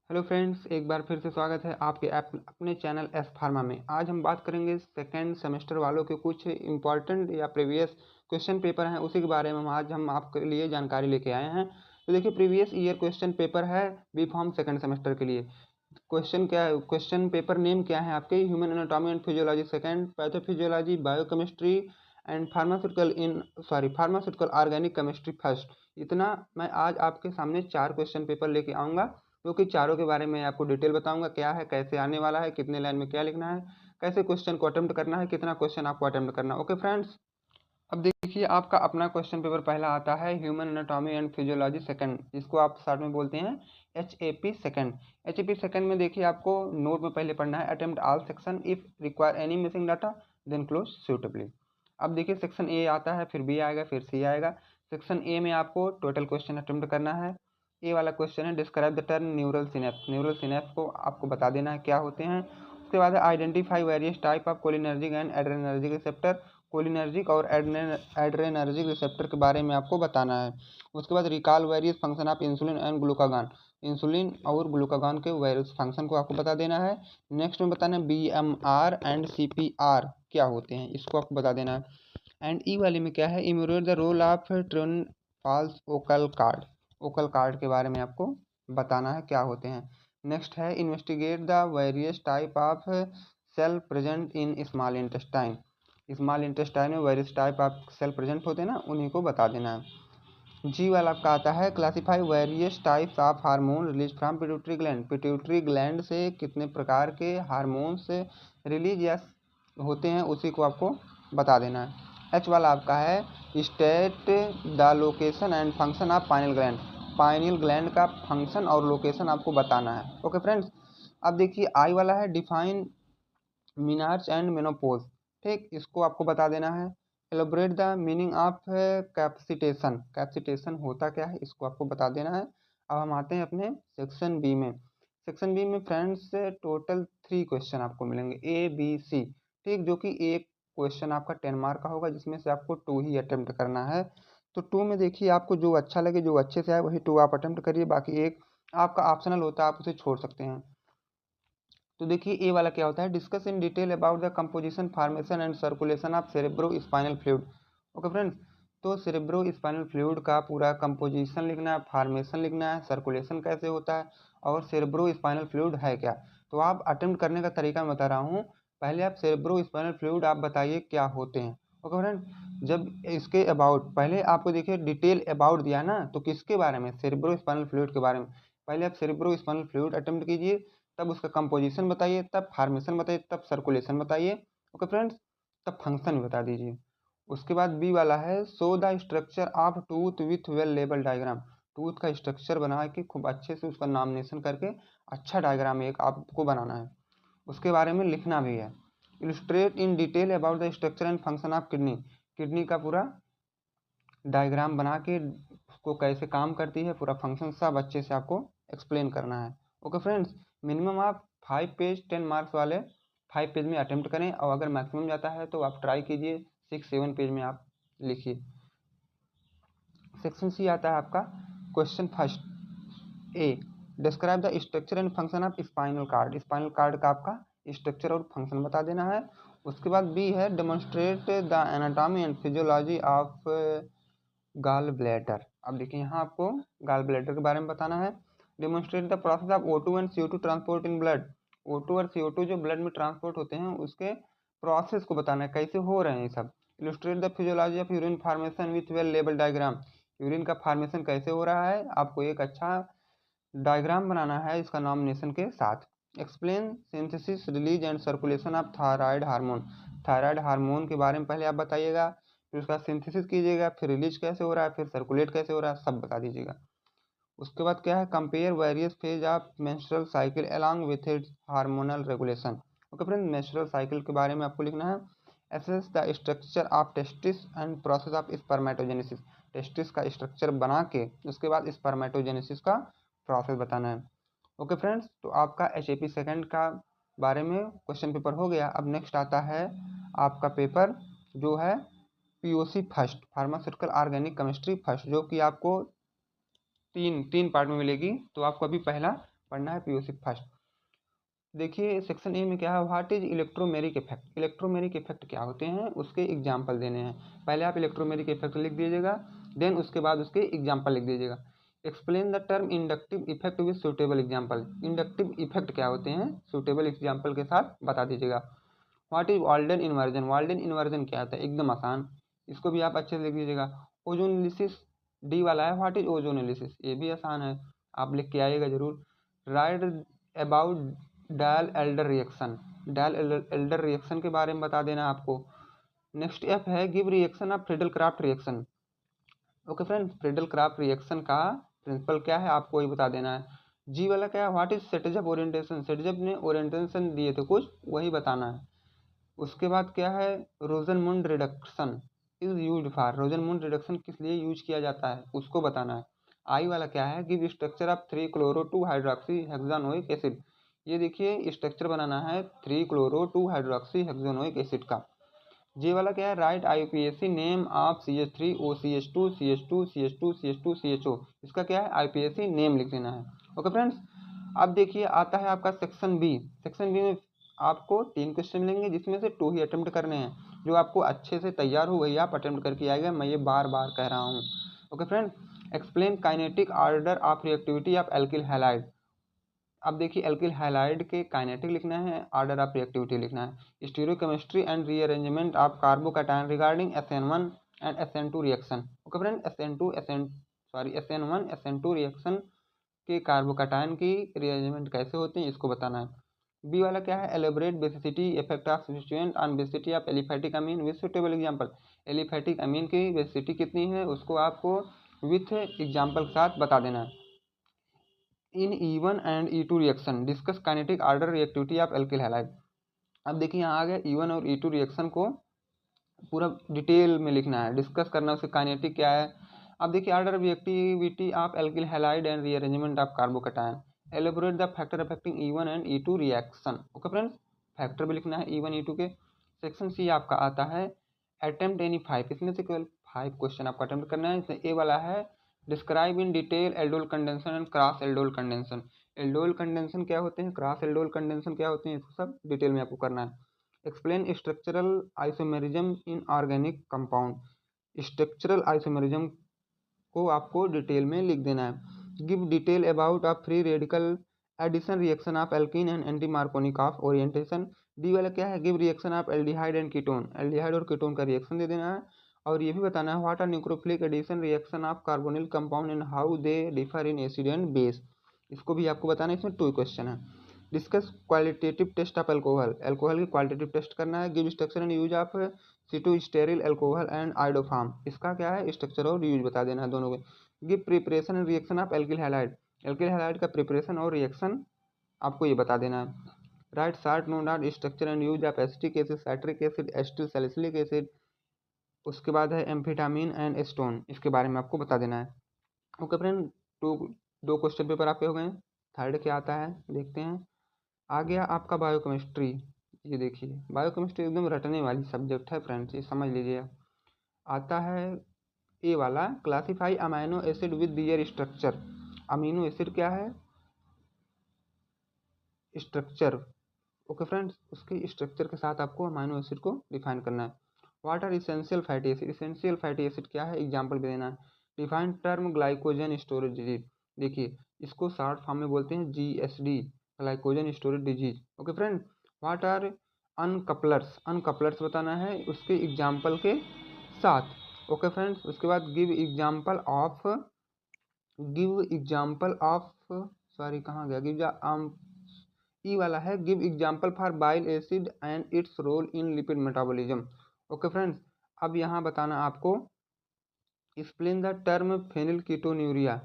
Hello friends, एक बार फिर से स्वागत है आपके अपने चैनल एस फार्मा में। आज हम बात करेंगे सेकेंड सेमेस्टर वालों के कुछ इम्पॉर्टेंट या प्रीवियस क्वेश्चन पेपर हैं, उसी के बारे में आज हम आपके लिए जानकारी लेके आए हैं। तो देखिए, प्रीवियस ईयर क्वेश्चन पेपर है बी फार्म सेकेंड सेमेस्टर के लिए। क्वेश्चन पेपर नेम क्या है आपके? Human anatomy and physiology second, pathophysiology, biochemistry and pharmaceutical organic chemistry first. इतना मैं आज आपके सामने 4 क्वेश्चन पेपर लेके आऊँगा, क्योंकि चारों के बारे में आपको डिटेल बताऊंगा, क्या है, कैसे आने वाला है, कितने लाइन में क्या लिखना है, कैसे क्वेश्चन को अटेम्प्ट करना है, कितना क्वेश्चन आपको अटेम्प्ट करना है। ओके फ्रेंड्स, अब देखिए आपका अपना क्वेश्चन पेपर पहला आता है human anatomy and physiology second, जिसको आप शॉर्ट में बोलते हैं HAP सेकंड। HAP सेकंड में देखिए आपको नोट में पहले पढ़ना है attempt all section, if require any missing data then close suitably. अब देखिए सेक्शन ए आता है, फिर बी आएगा, फिर सी आएगा। सेक्शन ए में आपको टोटल क्वेश्चन अटेम्प्ट करना है। ए वाला क्वेश्चन है describe the term neural synapse. Neural synapse को आपको बता देना है क्या होते हैं। उसके बाद है identify various type of cholinergic and adrenergic receptor. Cholinergic और एड्रेनर्जिक रिसेप्टर के बारे में आपको बताना है। उसके बाद recall various function of insulin and glucagon. Insulin और ग्लूकागॉन के वेरियस फंक्शन को आपको बता देना है। नेक्स्ट में बताना है BMR एंड CPR क्या होते हैं, इसको आपको बता देना है। एंड ई वाले में क्या है, इमेरोड the role of true and false vocal cord. Vocal cord के बारे में आपको बताना है क्या होते हैं। नेक्स्ट है investigate the various type of cell present in small intestine. Small intestine में various type of cell present होते हैं ना, उन्हीं को बता देना है। जी वाला आपका आता है classify various types of hormone release from pituitary gland. Pituitary gland से कितने प्रकार के हार्मोन्स रिलीज या होते हैं, उसी को आपको बता देना है। एच वाला आपका है state the location and function of pineal gland. Pineal gland का फंक्शन और लोकेशन आपको बताना है। ओके फ्रेंड्स, अब देखिए आई वाला है डिफाइन मीनार्च एंड मेनोपोज। ठीक, इसको आपको बता देना है। Elaborate the meaning of capacitation. Capacitation होता क्या है, इसको आपको बता देना है। अब हम आते हैं अपने सेक्शन बी में। सेक्शन बी में फ्रेंड्स टोटल 3 क्वेश्चन आपको मिलेंगे ABC। ठीक, जो कि एक क्वेश्चन आपका 10 मार्क का होगा, जिसमें से आपको 2 ही अटेम्प्ट करना है। तो 2 में देखिए आपको जो अच्छा लगे, जो अच्छे से आए वही 2 आप अटेम्प्ट करिए, बाकी एक आपका ऑप्शनल होता है, आप उसे छोड़ सकते हैं। तो देखिए ए वाला क्या होता है, discuss in detail about the composition formation and circulation of cerebro spinal fluid. Okay friends, तो सेरेब्रो स्पाइनल फ्लूइड का पूरा कंपोजिशन लिखना है, फॉर्मेशन लिखना है, सर्कुलेशन कैसे होता है और सेरेब्रो स्पाइनल फ्लूइड है क्या। तो आप अटेम्प्ट करने का तरीका मैं बता रहा हूँ। पहले आप सेरेब्रो स्पाइनल फ्लूइड आप बताइए क्या होते हैं। ओके फ्रेंड, जब इसके अबाउट पहले आपको देखिए डिटेल अबाउट दिया ना, तो किसके बारे में, सेरेब्रो स्पाइनल फ्लूइड के बारे में। पहले आप सेरेब्रो स्पाइनल फ्लूइड अटेम्प्ट कीजिए, तब उसका कंपोजिशन बताइए, तब फार्मेशन बताइए, तब सर्कुलेशन बताइए। ओके फ्रेंड्स, तब फंक्शन बता दीजिए। उसके बाद बी वाला है show the structure of tooth with well label diagram. Tooth का स्ट्रक्चर बना के खूब अच्छे से उसका नामिनेशन करके अच्छा डायग्राम एक आपको बनाना है, उसके बारे में लिखना भी है। Illustrate in detail about the structure and function of kidney. Kidney का पूरा डायग्राम बना के उसको कैसे काम करती है, पूरा फंक्शन सब अच्छे से आपको एक्सप्लेन करना है। ओके फ्रेंड्स, मिनिमम आप 5 पेज 10 मार्क्स वाले 5 पेज में अटेम्प्ट करें, और अगर मैक्सिमम जाता है तो आप ट्राई कीजिए 6-7 पेज में आप लिखिए। सेक्शन सी आता है आपका question first A, describe the structure and function of spinal cord. Spinal cord का आपका स्ट्रक्चर और फंक्शन बता देना है। उसके बाद बी है demonstrate the anatomy and physiology of gall bladder. अब देखिए यहाँ आपको गॉल ब्लैडर के बारे में बताना है। Demonstrate the process of O2 and CO2 transport in blood. O2 और CO2 जो ब्लड में ट्रांसपोर्ट होते हैं, उसके प्रोसेस को बताना है, कैसे हो रहे हैं ये सब। Illustrate the physiology of urine formation with well label diagram. Urine का फार्मेशन कैसे हो रहा है, आपको एक अच्छा डायग्राम बनाना है इसका नॉमिनेशन के साथ। Explain synthesis release and circulation of thyroid hormone. Thyroid hormone के बारे में पहले आप बताइएगा, फिर उसका सिंथेसिस कीजिएगा, फिर रिलीज कैसे हो रहा है, फिर सर्कुलेट कैसे हो रहा है, सब बता दीजिएगा। उसके बाद क्या है, compare various phase of menstrual cycle along with its hormonal regulation. Okay friend, menstrual cycle के बारे में आपको लिखना है। Assess the structure of testis and process of spermatogenesis. Testis का स्ट्रक्चर बना के उसके बाद स्पर्मेटोजेनेसिस का प्रोसेस बताना है। ओके फ्रेंड्स, तो आपका HAP सेकंड का बारे में क्वेश्चन पेपर हो गया। अब नेक्स्ट आता है आपका पेपर जो है POC first, pharmaceutical organic chemistry first, जो कि आपको तीन पार्ट में मिलेगी। तो आपको अभी पहला पढ़ना है पीयूसी फर्स्ट। देखिए सेक्शन ए में क्या है, what is electromeric effect. Electromeric effect क्या होते हैं उसके एग्जाम्पल देने हैं। पहले आप इलेक्ट्रोमेरिक इफेक्ट लिख दीजिएगा, देन उसके बाद उसके एग्जाम्पल लिख दीजिएगा। Explain the term inductive effect with suitable example. Inductive effect क्या होते हैं सुटेबल एग्जाम्पल के साथ बता दीजिएगा। What is Walden inversion. Walden inversion क्या होता है, एकदम आसान, इसको भी आप अच्छे से लिख दीजिएगा। ओजोनलिसिस डी वाला है, व्हाट इज ओजोनलिसिस, ये भी आसान है, आप लिख के आइएगा जरूर। Right about dial Elder reaction. Dial Elder reaction के बारे में बता देना आपको। नेक्स्ट एफ है give reaction of Friedel craft reaction. Okay friend, Friedel craft reaction का प्रिंसिपल क्या है आपको ही बता देना है। जी वाला क्या है, व्हाट इज सेटजब ओरिएंटेशन। सेटजब ने ओरिएंटेशन दिए थे कुछ, वही बताना है। उसके बाद क्या है, Rosenmund reduction is used for. Rosenmund reduction किस लिए यूज किया जाता है उसको बताना है। आई वाला क्या है, give structure of 3 chloro 2 hydroxy hexanoic acid. ये देखिए स्ट्रक्चर बनाना है 3 क्लोरो 2 हाइड्रोक्सी हेक्सानोइक एसिड का। जे वाला क्या है, right IUPAC name of CH3 OCH2 CH2 CH2 CH2 CHO। इसका क्या है आईयूपीएसी नेम लिख देना है। ओके फ्रेंड्स, अब देखिए आता है आपका सेक्शन बी। सेक्शन बी में आपको 3 क्वेश्चन मिलेंगे जिसमें से 2 ही अटेम्प्ट करने हैं। जो आपको अच्छे से तैयार हो वही आप अटेम्प्ट करके आएगा, मैं ये बार बार कह रहा हूँ। Okay friend, explain kinetic order of reactivity of alkyl halide. अब देखिए एल्किल हैलाइड के काइनेटिक लिखना है, ऑर्डर ऑफ रिएक्टिविटी लिखना है। Stereochemistry and rearrangement of carbocation regarding SN1 and SN2 reaction. Okay friend, SN1 SN2 reaction के carbocation की rearrangement कैसे होते हैं इसको बताना है। बी वाला क्या है, elaborate basicity effect of substituent on basicity of aliphatic amine with suitable example. Aliphatic amine की बेसिसिटी कितनी है उसको आपको विथ एग्जांपल के साथ बता देना है। इन E1 and E2 reaction discuss kinetic order reactivity of alkyl halide. अब देखिए यहाँ आ गया E1 और E2 रिएक्शन को पूरा डिटेल में लिखना है, डिस्कस करना है उसके काइनेटिक क्या है। अब देखिए order reactivity of alkyl halide and rearrangement of carbocation. Elaborate the factor affecting E1 and E2 reaction. Okay friends, factor भी लिखना है E1 E2 के। सेक्शन सी आपका आता है अटेम्प्ट एनी 5, इसमें से केवल 5 क्वेश्चन आपको अटेम्प्ट करना है। इसमें ए वाला है describe in detail aldol condensation and cross aldol condensation. Aldol condensation क्या होते हैं, क्रॉस एल्डोल कंडेंसन क्या होते हैं, इसको सब डिटेल में आपको करना है। Explain structural isomerism in organic compound. Structural isomerism को आपको डिटेल में लिख देना है। Give detail about of free radical addition reaction of alkene and anti Markovnikov of orientation. D वाला क्या है, give reaction of aldehyde and ketone. Aldehyde और कीटोन का रिएक्शन दे देना है। और ये भी बताना है what are nucleophilic addition reaction of carbonyl compound and how they differ in acid and base. इसको भी आपको बताना है, इसमें 2 क्वेश्चन है। Discuss qualitative test of alcohol. Alcohol की क्वालिटेटिव टेस्ट करना है। Give structure and use of cetostearyl alcohol and iodoform. इसका क्या है स्ट्रक्चर और यूज बता देना है दोनों के। Give preparation and reaction of alkyl halide. Alkyl halide का प्रिपरेशन और रिएक्शन आपको ये बता देना है। Write short note structure and use of acetic acid citric acid acetyl salicylic acid. उसके बाद है एम्फेटामिन एंड स्टोन, इसके बारे में आपको बता देना है। ओके फ्रेंड, दो क्वेश्चन पेपर आपके हो गए। थर्ड क्या आता है देखते हैं। आ गया आपका बायोकेमिस्ट्री। ये देखिए बायोकेमिस्ट्री एकदम रटने वाली सब्जेक्ट है फ्रेंड्स, ये समझ लीजिए। आता है ए वाला classify amino acid with their structure. Amino acid क्या है स्ट्रक्चर। ओके फ्रेंड्स, उसके स्ट्रक्चर के साथ आपको अमीनो एसिड को डिफाइन करना है। What are essential fatty acid. Essential fatty acid क्या है एग्जांपल भी देना है। Define term glycogen storage disease. देखिए इसको शॉर्ट फॉर्म में बोलते हैं GSD, glycogen storage disease. Okay friend, what are uncouplers. Uncouplers बताना है उसके एग्जाम्पल के साथ। ओके फ्रेंड्स, उसके बाद गिव एग्जाम्पल ऑफ सॉरी कहाँ गया, ई वाला है give example for bile acid and its role in lipid metabolism. Okay friends, अब यहाँ बताना आपको explain the term phenylketonuria.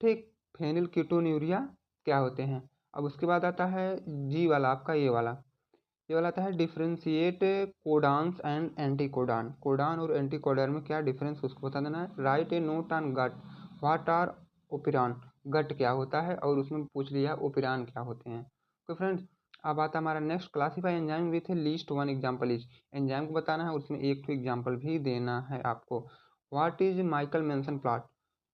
ठीक, फेनिल कीटोन्यूरिया क्या होते हैं। अब उसके बाद आता है जी वाला आपका ये वाला आता है differentiate codons and anticodon. Codon और एंटी कोडान में क्या डिफरेंस उसको बता देना है। Write a note on gut, what are operon. Gut क्या होता है और उसमें पूछ लिया ओपिरान क्या होते हैं। तो फ्रेंड्स अब आता हमारा next classify enzyme with least 1 example is. Enzyme को बताना है उसमें 1 एग्जाम्पल भी देना है आपको। What is Michael mention plot.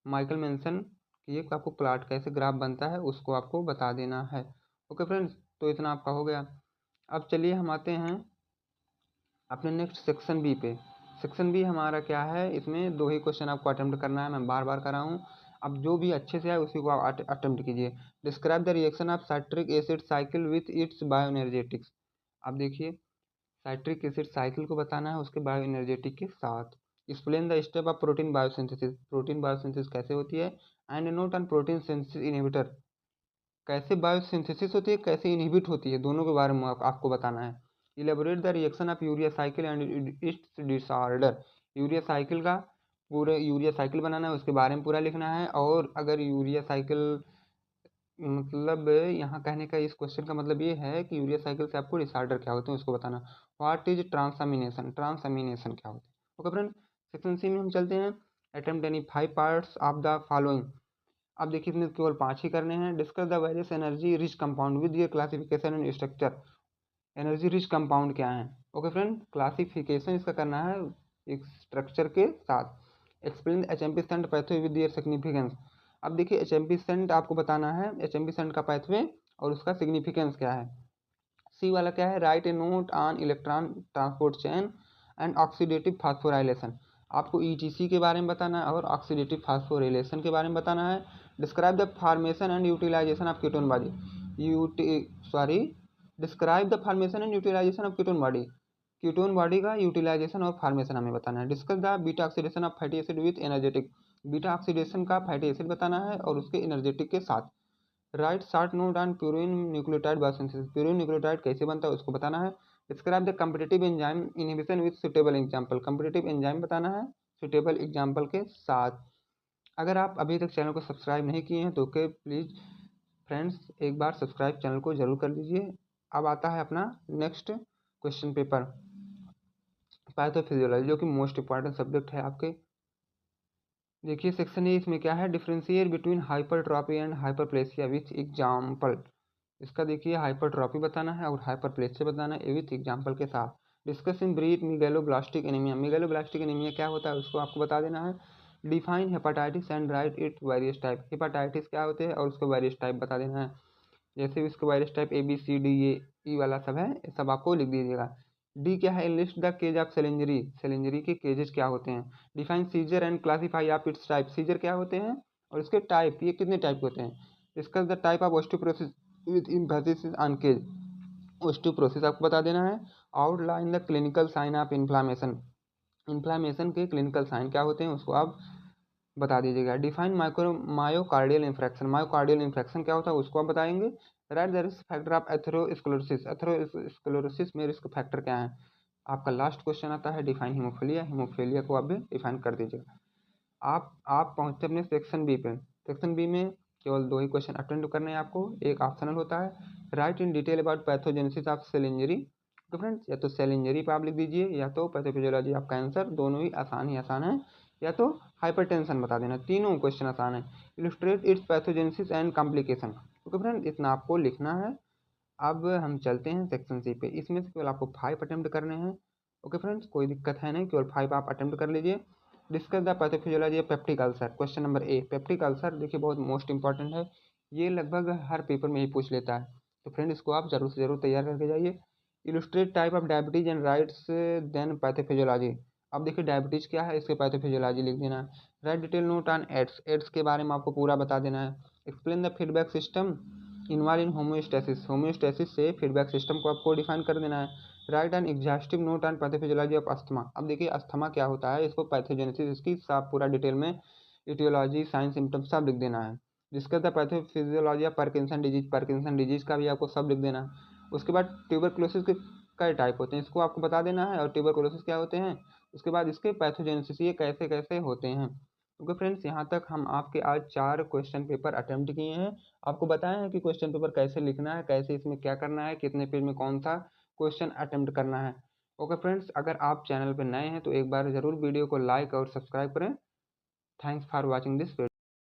Michael mention कि एक आपको प्लॉट कैसे ग्राफ बनता है उसको आपको बता देना है। ओके फ्रेंड्स, तो इतना आपका हो गया। अब चलिए हम आते हैं अपने नेक्स्ट सेक्शन बी पे। सेक्शन बी हमारा क्या है, इसमें 2 ही क्वेश्चन आपको अटेम्प्ट करना है, मैं बार बार कर रहा हूँ। अब जो भी अच्छे से आए उसी को आप अटेम्प्ट कीजिए। Describe the reaction of citric acid cycle with its bioenergetics. अब देखिए, साइट्रिक एसिड साइकिल को बताना है उसके बायोएनर्जेटिक के साथ। Explain the step of protein biosynthesis, protein biosynthesis कैसे होती है। And note on protein synthesis inhibitor, कैसे बायोसिंथेसिस होती है, कैसे इनहिबिट होती है, दोनों के बारे में आपको बताना है। Elaborate the reaction of urea cycle and it's disorder, urea cycle का पूरे यूरिया साइकिल बनाना है, उसके बारे में पूरा लिखना है। और अगर यूरिया साइकिल मतलब यहाँ कहने का इस क्वेश्चन का मतलब ये है कि यूरिया साइकिल से आपको डिसऑर्डर क्या होते हैं उसको बताना। व्हाट इज ट्रांसअमीनेशन, ट्रांसअमीनेशन क्या होता है। ओके फ्रेंड, सेक्शन सी में हम चलते हैं। Attempt any 5 parts of the following. अब देखिए इसमें केवल 5 ही करने हैं। Discuss the various energy rich compound with your classification and structure. Energy rich compound क्या है। ओके फ्रेंड, क्लासिफिकेशन इसका करना है एक स्ट्रक्चर के साथ। Explain HMP stunt pathway with your significance. अब देखिए HMP स्टंट आपको बताना है, HMP स्टंट का पैथवे और उसका सिग्निफिकेंस क्या है। सी वाला क्या है, write a note on electron transport chain and oxidative phosphorylation. आपको ETC के बारे में बताना है और ऑक्सीडेटिव फास्फोराइलेशन के बारे में बताना है। Describe the formation and utilisation of ketone body, describe the formation and utilisation of ketone body, ketone body का यूटिलाइजेशन और फॉर्मेशन हमें बताना है। Discuss the beta oxidation of fatty acid with energetic, beta oxidation का fatty acid बताना है और उसके एनर्जेटिक के साथ। Write short note on purine nucleotide biosynthesis, purine nucleotide कैसे बनता है उसको बताना है। Describe the competitive enzyme inhibition with suitable example, competitive enzyme बताना है सुटेबल एग्जांपल के साथ। अगर आप अभी तक चैनल को सब्सक्राइब नहीं किए हैं तो ओके प्लीज़ फ्रेंड्स एक बार सब्सक्राइब चैनल को जरूर कर लीजिए। अब आता है अपना नेक्स्ट क्वेश्चन पेपर, पैथोफिजियोलॉजी, जो कि मोस्ट इंपॉर्टेंट सब्जेक्ट है आपके। देखिए सेक्शन ए, इसमें क्या है, differentiate between hypertrophy and hyperplasia with example. इसका देखिए हाइपरट्रॉपी बताना है और हाइपरप्लेसिया बताना है विथ एग्जाम्पल के साथ। Discuss in brief megaloblastic anaemia, megaloblastic anaemia क्या होता है उसको आपको बता देना है। Define hepatitis and right it various type, hepatitis क्या होते हैं और उसको वेरियस टाइप बता देना है। जैसे उसके वेरियस टाइप ABCD वाला सब है, सब आपको लिख दीजिएगा। डी क्या है, list the causes of cell injury, cell injury के केजेस क्या होते हैं। Define seizure and classify of its type, seizure क्या होते हैं और इसके टाइप, ये कितने टाइप के होते हैं। Discuss the type of osteoporosis with emphasis on causes, osteoporosis आपको बता देना है। Outline the clinical sign of inflammation, inflammation के क्लिनिकल साइन क्या होते हैं उसको आप बता दीजिएगा। Define myocardial infarction, myocardial infarction क्या होता है उसको आप बताएंगे। Write the risk factor of atherosclerosis, atherosclerosis में रिस्क फैक्टर क्या है। आपका लास्ट क्वेश्चन आता है डिफाइन हीमोफीलिया, हीमोफीलिया को आप भी डिफाइन कर दीजिएगा। आप पहुंचते अपने सेक्शन बी पे। सेक्शन बी में केवल 2 ही क्वेश्चन अटेंड करने हैं आपको, एक ऑप्शनल होता है। Write in detail about pathogenesis of cell injury. तो फ्रेंड्स या तो सेल इंजरी पे आप लिख दीजिए या तो पैथोफिजियोलॉजी ऑफ कैंसर, दोनों ही आसान है। या तो हाइपरटेंशन बता देना, तीनों क्वेश्चन आसान है। Illustrate it's pathogenesis and complication. Okay friend, इतना आपको लिखना है। अब हम चलते हैं सेक्शन सी पे, इसमें से केवल आपको 5 अटेम्प्ट करने हैं। ओके फ्रेंड्स, कोई दिक्कत है नहीं, केवल 5 आप अटेम्प्ट कर लीजिए। Discuss the pathophysiology of peptic ulcer, question number A. Peptic ulcer देखिए बहुत मोस्ट इंपॉर्टेंट है, ये लगभग हर पेपर में ही पूछ लेता है, तो फ्रेंड इसको आप जरूर से जरूर तैयार करके जाइए। Illustrate type of diabetes and writes then pathophysiology. अब देखिए डायबिटीज क्या है, इसके पैथोफिजियोलॉजी लिख देना है। Write detail note on AIDS, AIDS के बारे में आपको पूरा बता देना है। Explain the feedback system involve in homeostasis, homeostasis से फीडबैक सिस्टम को आपको डिफाइन कर देना है। Write an exhaustive note on pathophysiology of asthma. अब देखिए अस्थमा क्या होता है, इसको पैथोजेनेसिस इसकी सब पूरा डिटेल में इटियोलॉजी साइन सिम्टम्स सब लिख देना है। Discuss the pathophysiology of Parkinson disease, Parkinson disease का भी आपको सब लिख देना है। उसके बाद ट्यूबरक्लोसिस के कई टाइप होते हैं, इसको आपको बता देना है, और ट्यूबरक्लोसिस क्या होते हैं, उसके बाद इसके पैथोजेनेसिस ये कैसे कैसे होते हैं। ओके फ्रेंड्स, यहाँ तक हम आपके आज 4 क्वेश्चन पेपर अटेम्प्ट किए हैं। आपको बताया है कि क्वेश्चन पेपर कैसे लिखना है, कैसे इसमें क्या करना है, कितने पेज में कौन सा क्वेश्चन अटेम्प्ट करना है। ओके फ्रेंड्स, अगर आप चैनल पर नए हैं तो एक बार ज़रूर वीडियो को लाइक और सब्सक्राइब करें। Thanks for watching this video.